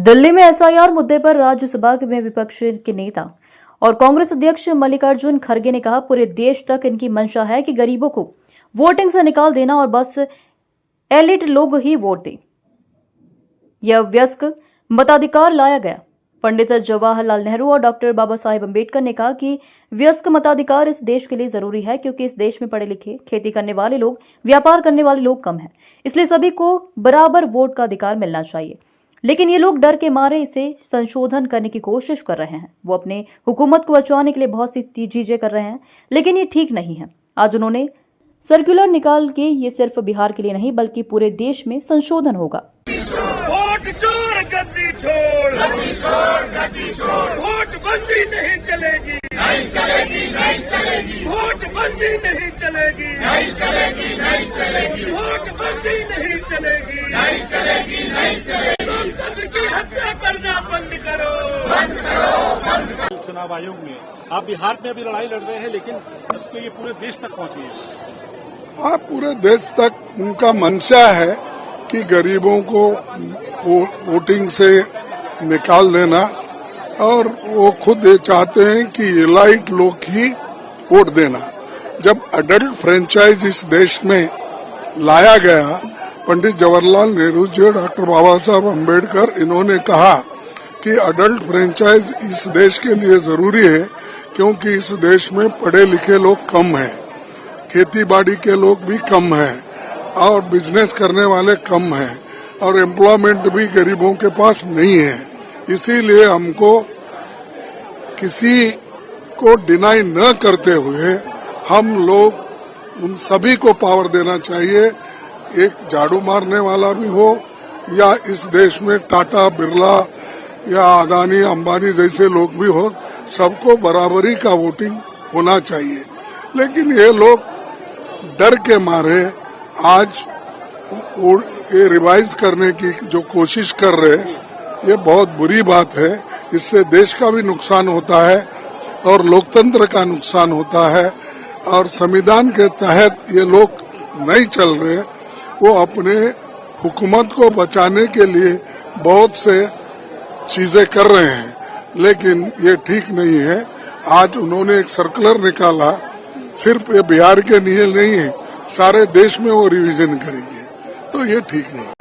दिल्ली में एसआईआर मुद्दे पर राज्यसभा में विपक्ष के नेता और कांग्रेस अध्यक्ष मल्लिकार्जुन खड़गे ने कहा, पूरे देश तक इनकी मंशा है कि गरीबों को वोटिंग से निकाल देना और बस एलिट लोग ही वोट दें। यह वयस्क मताधिकार लाया गया। पंडित जवाहरलाल नेहरू और डॉक्टर बाबा साहेब अम्बेडकर ने कहा कि वयस्क मताधिकार इस देश के लिए जरूरी है, क्योंकि इस देश में पढ़े लिखे, खेती करने वाले लोग, व्यापार करने वाले लोग कम हैं। इसलिए सभी को बराबर वोट का अधिकार मिलना चाहिए। लेकिन ये लोग डर के मारे इसे संशोधन करने की कोशिश कर रहे हैं। वो अपने हुकूमत को बचाने के लिए बहुत सी चीजें कर रहे हैं, लेकिन ये ठीक नहीं है। आज उन्होंने सर्कुलर निकाल के ये सिर्फ बिहार के लिए नहीं बल्कि पूरे देश में संशोधन होगा। वोट चोर गद्दी छोड़, वोट बंदी नहीं चलेगी, नहीं चलेगी, नहीं चलेगी, वोट बंदी नहीं चलेगी, नहीं चलेगी, नहीं चलेगी, वोट बंदी नहीं चलेगी, नहीं चलेगी, नहीं चलेगी। लोकतंत्र की हत्या करना बंद करो, बंद करो, बंद करो। चुनाव आयोग में आप बिहार में अभी लड़ाई लड़ रहे हैं, लेकिन अब तो ये पूरे देश तक पहुंची है। हाँ, पूरे देश तक उनका मंशा है कि गरीबों को वोटिंग से निकाल देना, और वो खुद ये चाहते हैं कि एलाइट लोग ही वोट देना। जब अडल्ट फ्रेंचाइज इस देश में लाया गया, पंडित जवाहरलाल नेहरू जी और डॉक्टर बाबा साहब अम्बेडकर, इन्होंने कहा कि अडल्ट फ्रेंचाइज इस देश के लिए जरूरी है, क्योंकि इस देश में पढ़े लिखे लोग कम हैं, खेती बाड़ी के लोग भी कम हैं, और बिजनेस करने वाले कम हैं, और एम्प्लॉयमेंट भी गरीबों के पास नहीं है। इसीलिए हमको किसी को डिनाई न करते हुए हम लोग उन सभी को पावर देना चाहिए। एक झाड़ू मारने वाला भी हो या इस देश में टाटा, बिरला या अदानी, अंबानी जैसे लोग भी हो, सबको बराबरी का वोटिंग होना चाहिए। लेकिन ये लोग डर के मारे आज ये रिवाइज करने की जो कोशिश कर रहे हैं, ये बहुत बुरी बात है। इससे देश का भी नुकसान होता है और लोकतंत्र का नुकसान होता है, और संविधान के तहत ये लोग नहीं चल रहे। वो अपने हुकूमत को बचाने के लिए बहुत से चीजें कर रहे हैं, लेकिन ये ठीक नहीं है। आज उन्होंने एक सर्कुलर निकाला, सिर्फ ये बिहार के लिए नहीं है, सारे देश में वो रिवीजन करेंगे, तो ये ठीक नहीं।